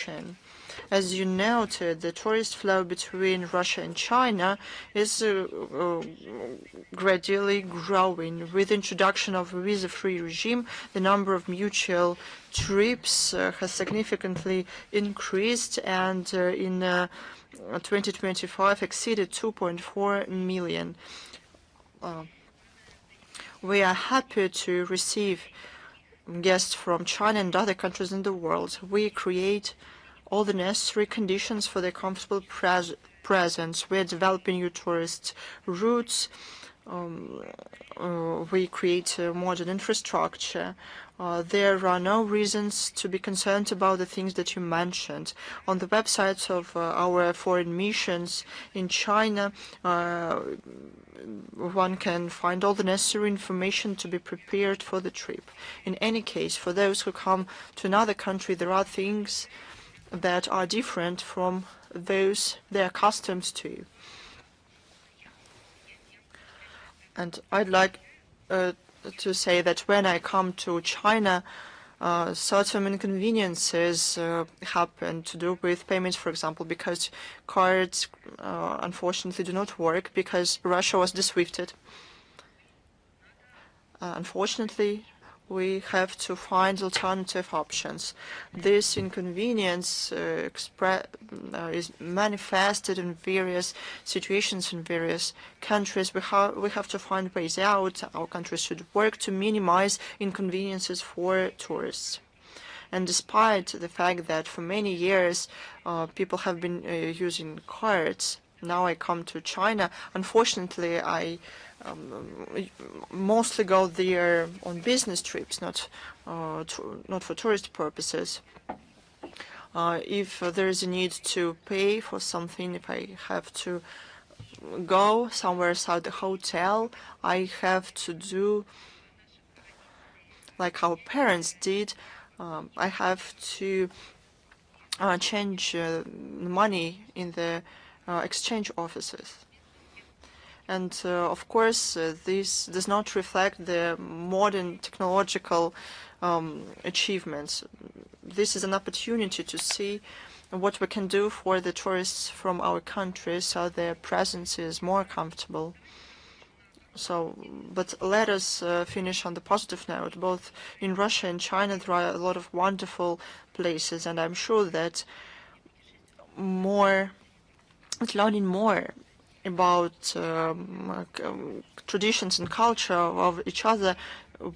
situation. As you noted, the tourist flow between Russia and China is gradually growing. With the introduction of a visa-free regime, the number of mutual trips has significantly increased, and in 2025 exceeded 2.4 million. We are happy to receive guests from China and other countries in the world. We create all the necessary conditions for their comfortable presence. We are developing new tourist routes. We create modern infrastructure. There are no reasons to be concerned about the things that you mentioned. On the websites of our foreign missions in China, one can find all the necessary information to be prepared for the trip. In any case, for those who come to another country, there are things that are different from those they're accustomed to. And I'd like to say that when I come to China, certain inconveniences happen to do with payments, for example, because cards unfortunately do not work because Russia was de-SWIFTed. Unfortunately, we have to find alternative options. This inconvenience is manifested in various situations in various countries. We have to find ways out. Our countries should work to minimize inconveniences for tourists. And despite the fact that for many years people have been using cards, now I come to China. Unfortunately, I mostly go there on business trips, not for tourist purposes. If there is a need to pay for something, if I have to go somewhere outside the hotel, I have to do like our parents did. I have to change money in the exchange offices. And of course, this does not reflect the modern technological achievements. This is an opportunity to see what we can do for the tourists from our country so their presence is more comfortable. But let us finish on the positive note. Both in Russia and China, there are a lot of wonderful places, and I'm sure that learning more about traditions and culture of each other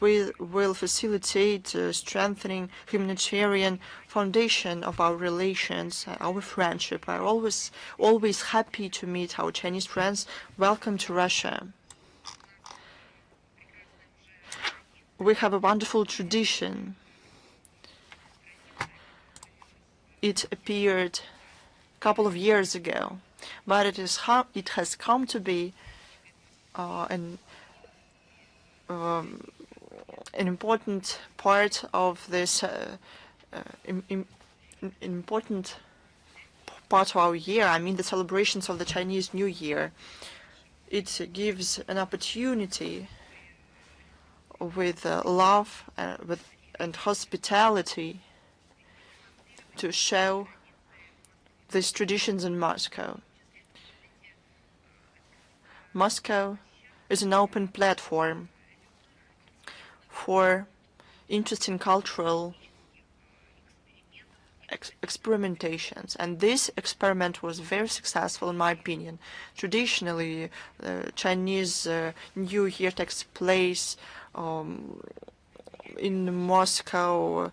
will facilitate strengthening humanitarian foundation of our relations, our friendship. I'm always happy to meet our Chinese friends. Welcome to Russia. We have a wonderful tradition. It appeared a couple of years ago, but it has come to be an important part of this important part of our year. I mean, the celebrations of the Chinese New Year. It gives an opportunity with love and hospitality to show these traditions in Moscow. Moscow is an open platform for interesting cultural experimentations, and this experiment was very successful in my opinion. Traditionally, Chinese New Year takes place in Moscow,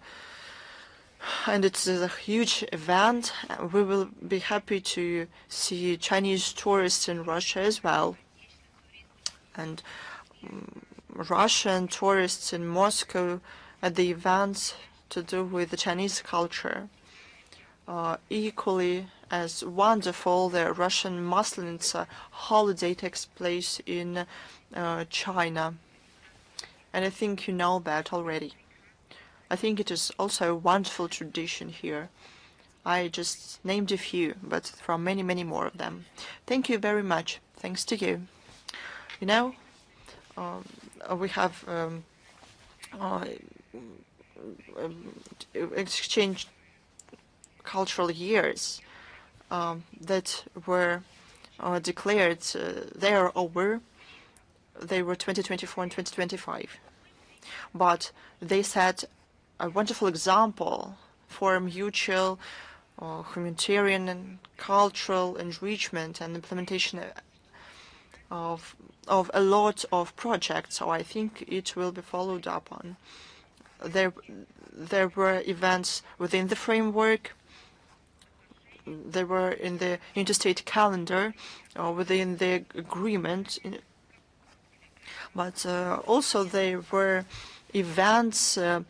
and it's a huge event. We will be happy to see Chinese tourists in Russia as well, and Russian tourists in Moscow at the events to do with the Chinese culture. Equally as wonderful, the Russian Muslims holiday takes place in China, and I think you know that already. I think it is also a wonderful tradition here. I just named a few, but from many, many more of them. Thank you very much. Thanks to you. You know, we have exchanged cultural years that were declared, they are over. They were 2024 and 2025. But they set a wonderful example for mutual humanitarian and cultural enrichment and implementation of a lot of projects. So I think it will be followed up on. There were events within the framework. They were in the interstate calendar, within the agreement. But also there were events, the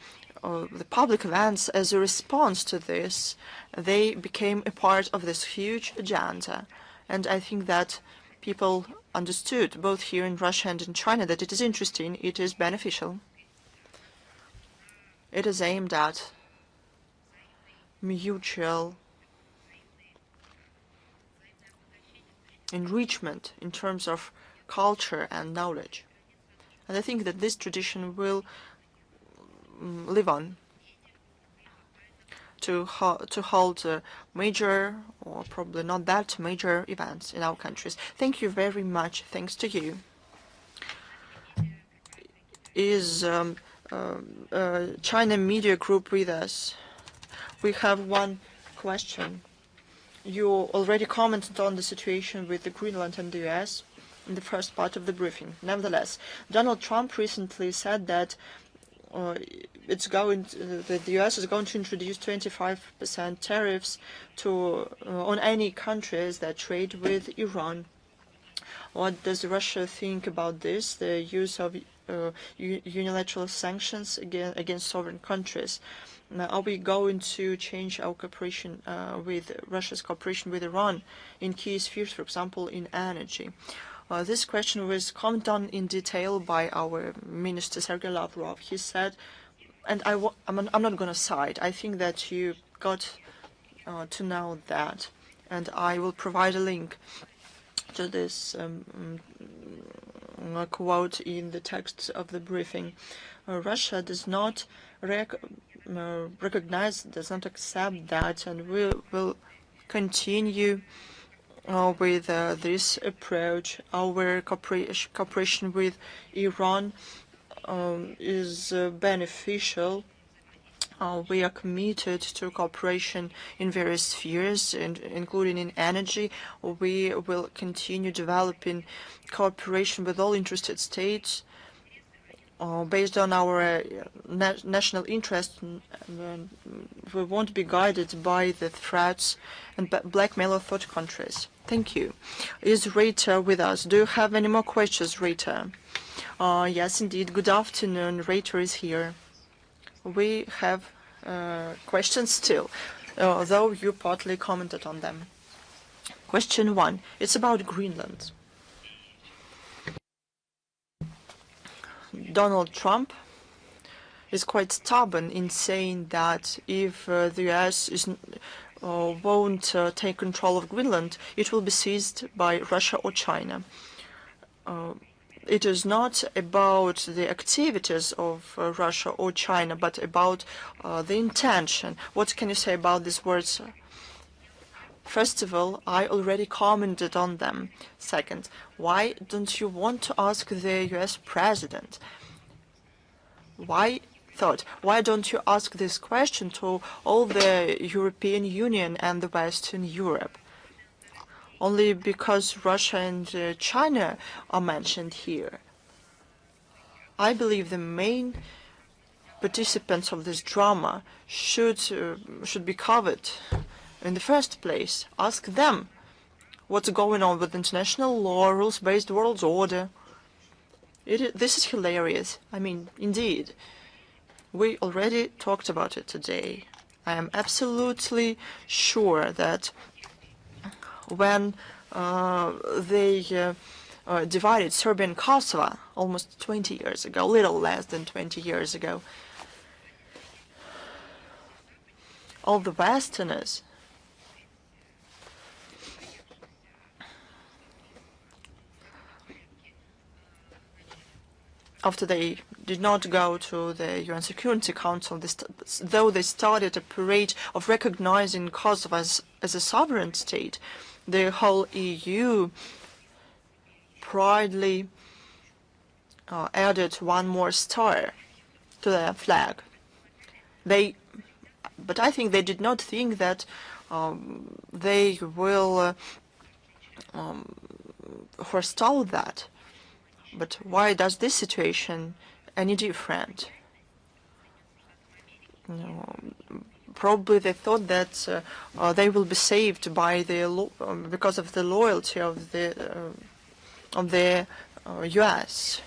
public events, as a response to this. They became a part of this huge agenda. And I think that people understood, both here in Russia and in China, that it is interesting, it is beneficial. It is aimed at mutual enrichment in terms of culture and knowledge. And I think that this tradition will live on to hold major, or probably not that major, events in our countries. Thank you very much. Thanks to you. Is China Media Group with us? We have one question. You already commented on the situation with Greenland and the US in the first part of the briefing. Nevertheless, Donald Trump recently said that that the US is going to introduce 25% tariffs on any countries that trade with Iran. What does Russia think about this, the use of unilateral sanctions against sovereign countries? Are we going to change our cooperation with Russia's cooperation with Iran in key spheres, for example, in energy? This question was commented on in detail by our Minister Sergei Lavrov. He said, and I'm not going to cite, I think that you got to know that, and I will provide a link to this quote in the text of the briefing. Russia does not recognize, does not accept that, and we will continue with this approach. Our cooperation with Iran is beneficial. We are committed to cooperation in various spheres, including in energy. We will continue developing cooperation with all interested states based on our national interest. We won't be guided by the threats and blackmail of third countries. Thank you. Is Rita with us? Do you have any more questions, Rita? Yes, indeed. Good afternoon. Rita is here. We have questions still, though you partly commented on them. Question 1. It's about Greenland. Donald Trump is quite stubborn in saying that if the US won't take control of Greenland, it will be seized by Russia or China. It is not about the activities of Russia or China, but about the intention. What can you say about these words? First of all, I already commented on them. Second, why don't you want to ask the US president? Why don't you ask this question to all the European Union and the Western Europe? Only because Russia and China are mentioned here. I believe the main participants of this drama should be covered. In the first place, ask them what's going on with international law, rules-based world order. This is hilarious. I mean, indeed. We already talked about it today. I am absolutely sure that when they divided Serbia and Kosovo almost 20 years ago, a little less than 20 years ago, all the Westerners after they did not go to the UN Security Council, though they started a parade of recognizing Kosovo as a sovereign state, the whole EU proudly added one more star to their flag. But I think they did not think that they will forestall that. But why does this situation any different? Probably they thought that they will be saved by because of the loyalty of the U.S.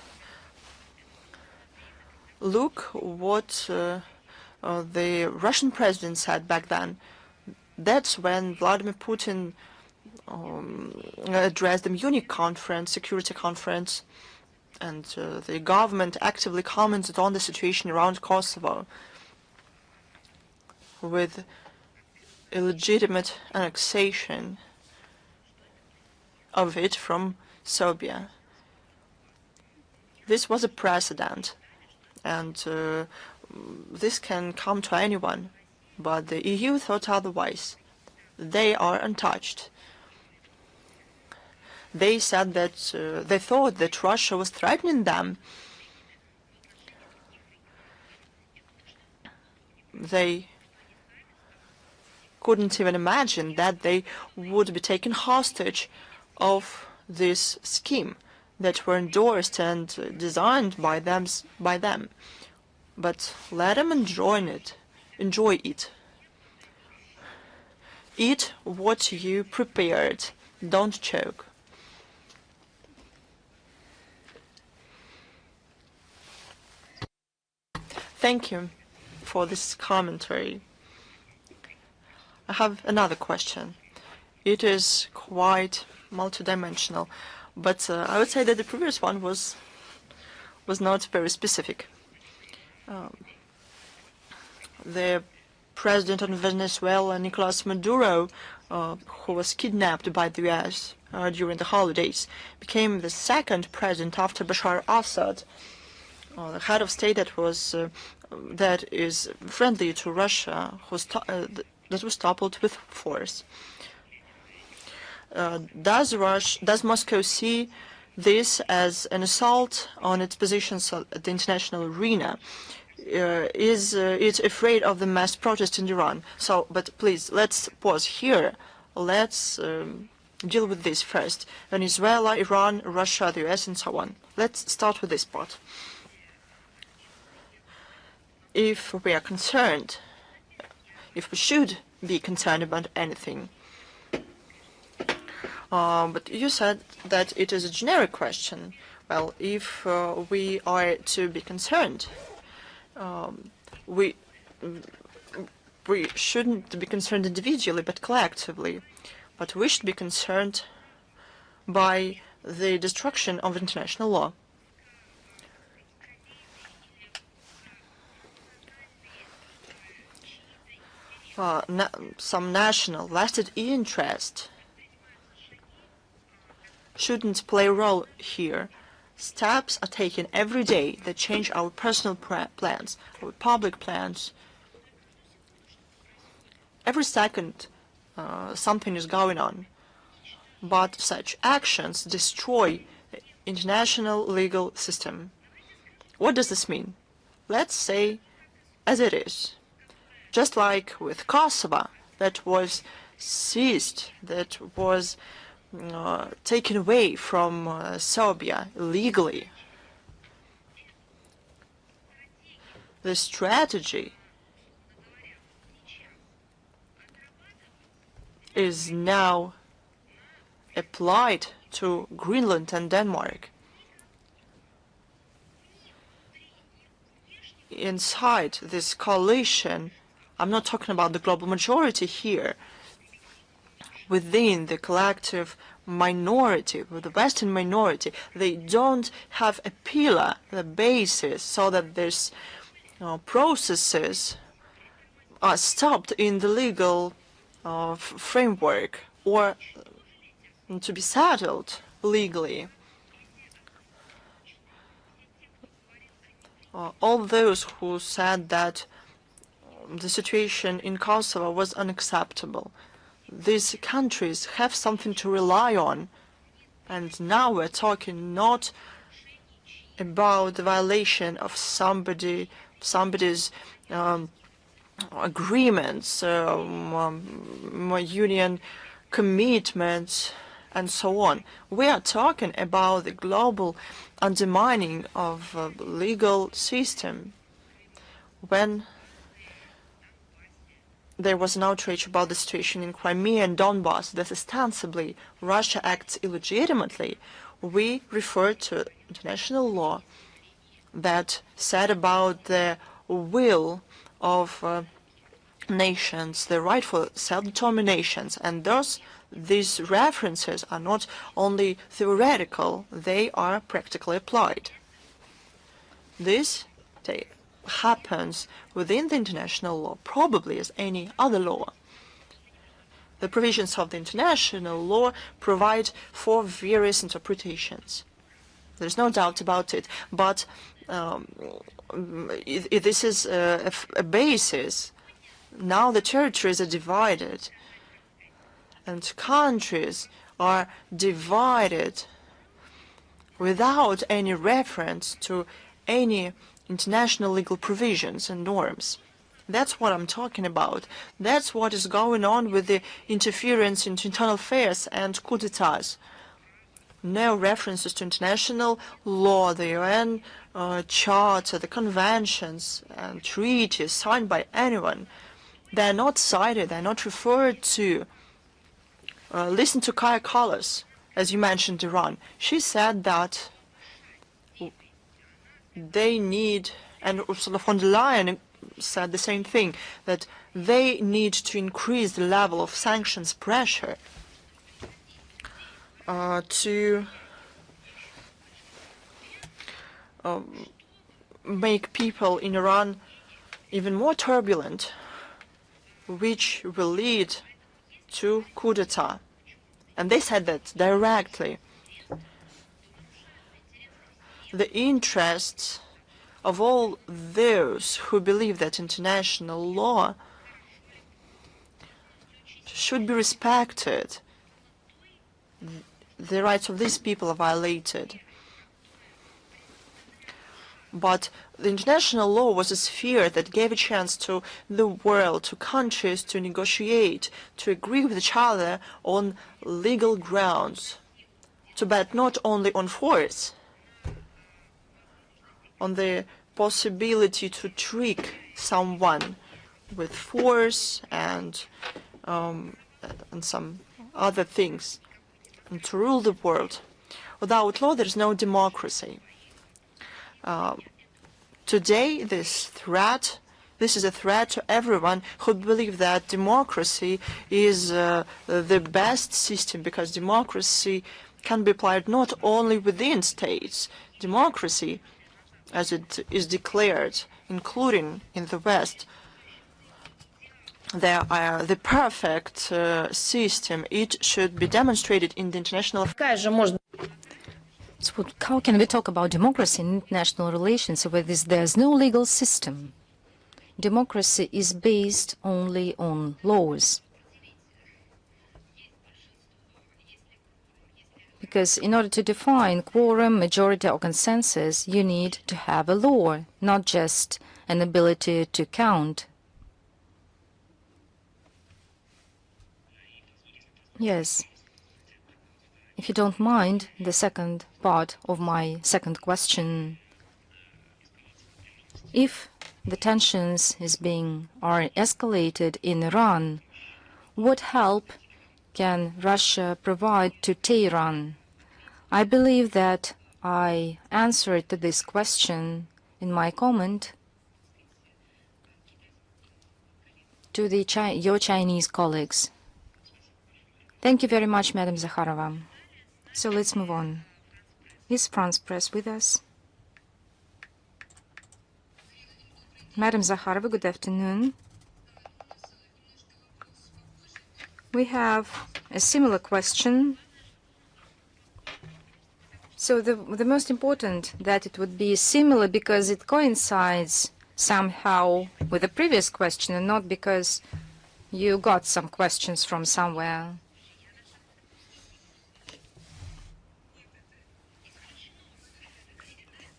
Look what the Russian president said back then. That's when Vladimir Putin addressed the Munich conference, security conference, and the government actively commented on the situation around Kosovo with illegitimate annexation of it from Serbia. This was a precedent, and this can come to anyone, but the EU thought otherwise. They are untouched. They said that they thought that Russia was threatening them. They couldn't even imagine that they would be taken hostage of this scheme that were endorsed and designed by them. But let them enjoy it. Eat what you prepared. Don't choke. Thank you for this commentary. I have another question. It is quite multidimensional, but I would say that the previous one was not very specific. The president of Venezuela, Nicolas Maduro, who was kidnapped by the U.S. During the holidays, became the second president after Bashar Assad, the head of state that is friendly to Russia, that was toppled with force. Does Moscow see this as an assault on its positions at the international arena? Is it afraid of the mass protest in Iran? But please, let's pause here. Let's deal with this first. Venezuela, Iran, Russia, the US, and so on. Let's start with this part. If we are concerned, if we should be concerned about anything, but you said that it is a generic question. Well, if we are to be concerned, we shouldn't be concerned individually, but collectively. But we should be concerned by the destruction of international law. Some national vested interest shouldn't play a role here. Steps are taken every day that change our personal plans, our public plans. Every second something is going on. But such actions destroy the international legal system. What does this mean? Let's say as it is. Just like with Kosovo, that was seized, that was taken away from Serbia illegally. The strategy is now applied to Greenland and Denmark. Inside this coalition, I'm not talking about the global majority here, within the collective minority, with the Western minority, they don't have a pillar, the basis, so that these processes are stopped in the legal framework or to be settled legally. all those who said that the situation in Kosovo was unacceptable. These countries have something to rely on, and now we're talking not about the violation of somebody's agreements, union commitments, and so on. We are talking about the global undermining of the legal system. When there was an outrage about the situation in Crimea and Donbass that ostensibly Russia acts illegitimately, we refer to international law that said about the will of nations, the right for self-determinations, and these references are not only theoretical, they are practically applied. This happens within the international law, probably as any other law. The provisions of the international law provide for various interpretations. There's no doubt about it, but this is a basis. Now the territories are divided, and countries are divided without any reference to any international legal provisions and norms. That's what I'm talking about. That's what is going on with the interference into internal affairs and coup d'etats. No references to international law, the UN Charter, the conventions and treaties signed by anyone. They're not cited, they're not referred to. Listen to Kaya Kallas, as you mentioned Iran. She said that they need, and Ursula von der Leyen said the same thing, that they need to increase the level of sanctions pressure to make people in Iran even more turbulent, which will lead to coup d'etat. And they said that directly. The interests of all those who believe that international law should be respected. The rights of these people are violated. But the international law was a sphere that gave a chance to the world, to countries, to negotiate, to agree with each other on legal grounds, to bet not only on force, on the possibility to trick someone with force and some other things, and to rule the world. Without law, there is no democracy. Today, this is a threat to everyone who believes that democracy is the best system, because democracy can be applied not only within states. Democracy, as it is declared, including in the West, they are the perfect system. It should be demonstrated in the international. So how can we talk about democracy in international relations where there's no legal system? Democracy is based only on laws. Because in order to define quorum, majority, or consensus, you need to have a law, not just an ability to count. Yes. If you don't mind, the second part of my second question. If the tensions are escalated in Iran, what help can Russia provide to Tehran? I believe that I answered to this question in my comment to your Chinese colleagues. Thank you very much, Madam Zakharova. So let's move on. Is France Press with us? Madam Zakharova, good afternoon. We have a similar question. So the most important that it would be similar because it coincides somehow with the previous question and not because you got some questions from somewhere.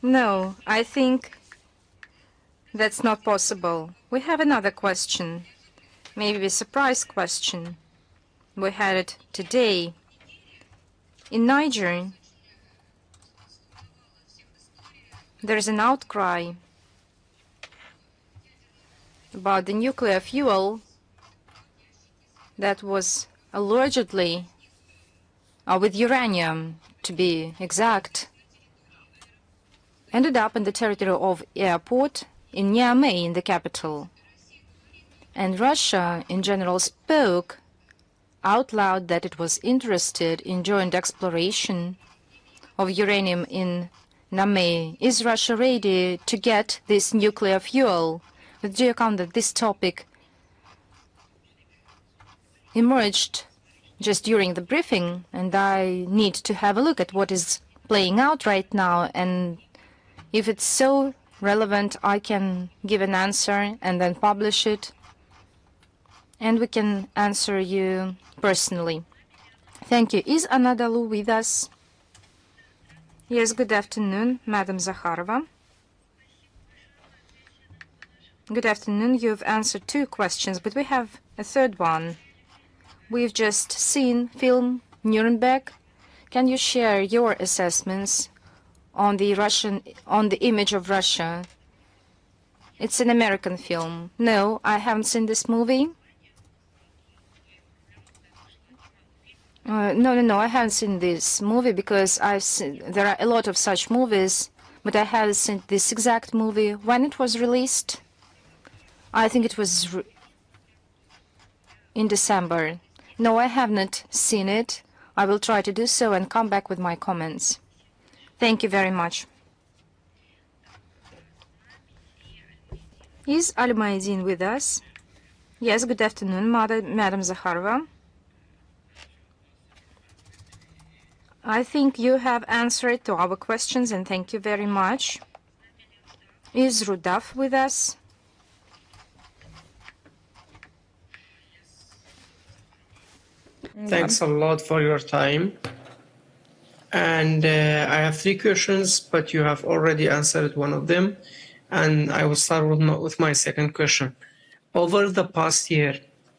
No, I think that's not possible. We have another question, maybe a surprise question. We had it today. In Niger, there is an outcry about the nuclear fuel that was allegedly, with uranium to be exact, ended up in the territory of airport in Niamey, in the capital. And Russia, in general, spoke out loud that it was interested in joint exploration of uranium in Niamey. Is Russia ready to get this nuclear fuel? But do you count that this topic emerged just during the briefing, and I need to have a look at what is playing out right now, and if it's so relevant, I can give an answer and then publish it, and we can answer you personally. Thank you. Is Anadolu with us? Yes, good afternoon, Madam Zakharova. Good afternoon. You've answered 2 questions, but we have a third one. We've just seen film Nuremberg. Can you share your assessments on the image of Russia? It's an American film. No, I haven't seen this movie. No, I haven't seen this movie because there are a lot of such movies, but I haven't seen this exact movie. When it was released, I think it was in December. No, I have not seen it. I will try to do so and come back with my comments. Thank you very much. Is Al-Maidin with us? Yes, good afternoon, Madam Zakharova. I think you have answered to our questions, and thank you very much. Is Rudaf with us? Thanks a lot for your time. And I have 3 questions, but you have already answered one of them. And I will start with my second question. Over the past year,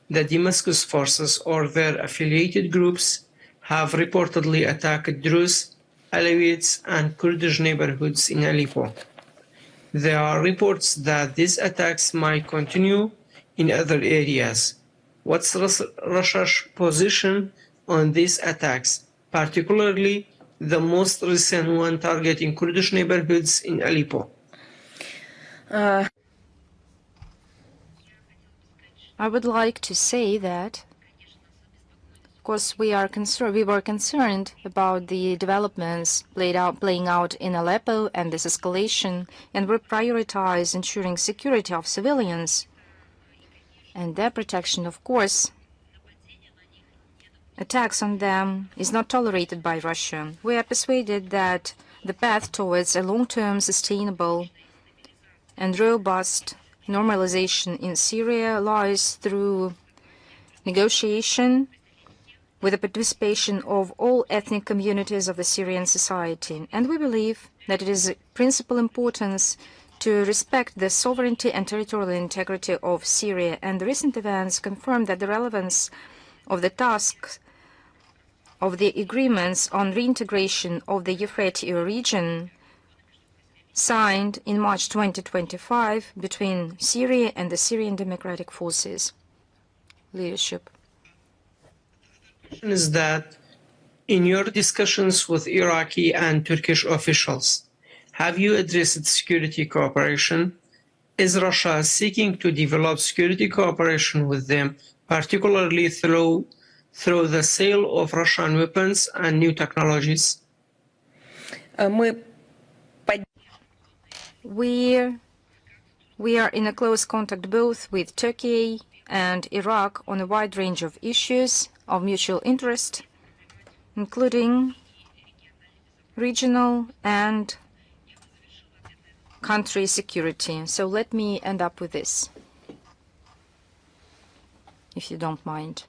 the Damascus forces or their affiliated groups have reportedly attacked Druze, Alawites, and Kurdish neighborhoods in Aleppo. There are reports that these attacks might continue in other areas. What's Russia's position on these attacks, particularly the most recent one targeting Kurdish neighborhoods in Aleppo? I would like to say that, of course, we were concerned about the developments playing out in Aleppo and this escalation, and we prioritize ensuring security of civilians and their protection. Of course, attacks on them is not tolerated by Russia. We are persuaded that the path towards a long-term, sustainable and robust normalization in Syria lies through negotiation with the participation of all ethnic communities of the Syrian society. And we believe that it is of principal importance to respect the sovereignty and territorial integrity of Syria, and the recent events confirm that the relevance of the task of the agreements on reintegration of the Euphrates region signed in March 2025 between Syria and the Syrian Democratic Forces leadership. Is that in your discussions with Iraqi and Turkish officials, have you addressed security cooperation? Is Russia seeking to develop security cooperation with them, particularly through the sale of Russian weapons and new technologies? We are in a close contact both with Turkey and Iraq on a wide range of issues of mutual interest, including regional and country security. So let me end up with this, if you don't mind.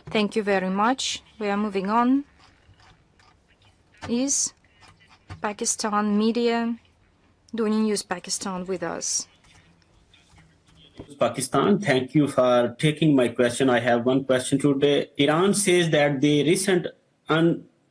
Thank you very much. We are moving on. Is Pakistan media doing News Pakistan with us? Pakistan, thank you for taking my question. I have one question today. Iran says that the recent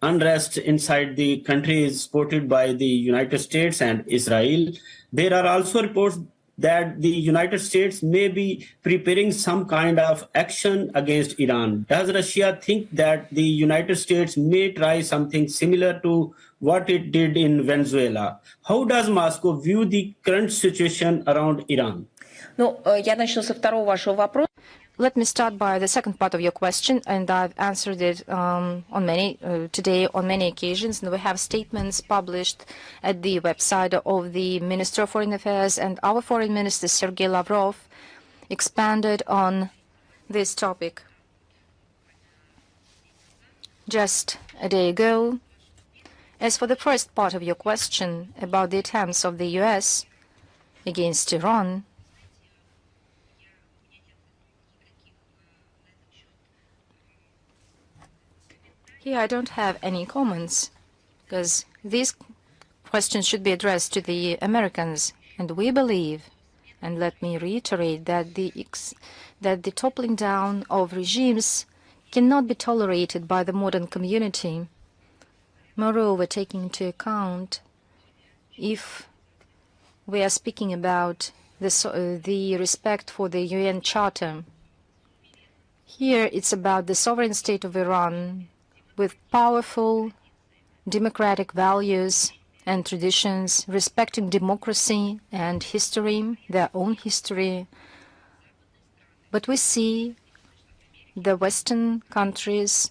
unrest inside the country is supported by the United States and Israel. There are also reports that the United States may be preparing some kind of action against Iran. Does Russia think that the United States may try something similar to what it did in Venezuela? How does Moscow view the current situation around Iran? Let me start by the second part of your question, and I've answered it today on many occasions. And we have statements published at the website of the Minister of Foreign Affairs, and our Foreign Minister, Sergei Lavrov, expanded on this topic just a day ago. As for the first part of your question about the attempts of the U.S. against Iran, here I don't have any comments, because these questions should be addressed to the Americans. And we believe, and let me reiterate, that the toppling down of regimes cannot be tolerated by the modern community. Moreover, taking into account, if we are speaking about the respect for the UN Charter, here it's about the sovereign state of Iran, with powerful democratic values and traditions, respecting democracy and history, their own history. But we see the Western countries,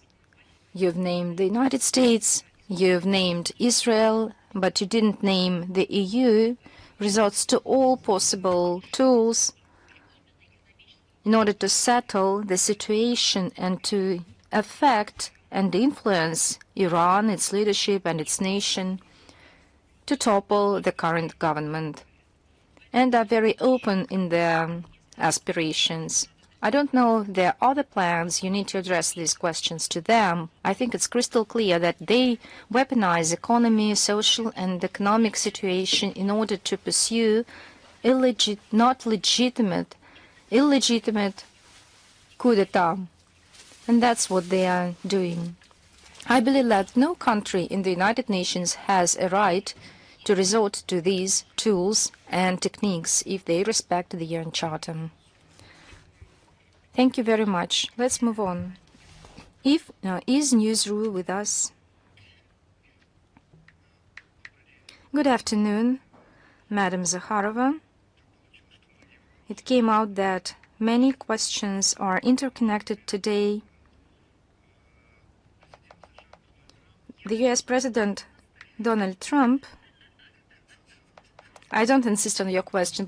you've named the United States, you've named Israel, but you didn't name the EU, resorts to all possible tools in order to settle the situation and to affect and influence Iran, its leadership and its nation, to topple the current government, and are very open in their aspirations. I don't know if there are other plans. You need to address these questions to them. I think it's crystal clear that they weaponize economy, social and economic situation in order to pursue illegitimate coup d'etat. And that's what they are doing. I believe that no country in the United Nations has a right to resort to these tools and techniques if they respect the UN Charter. Thank you very much. Let's move on. Is Newsru with us? Good afternoon, Madam Zakharova. It came out that many questions are interconnected today. The U.S. President Donald Trump, I don't insist on your question,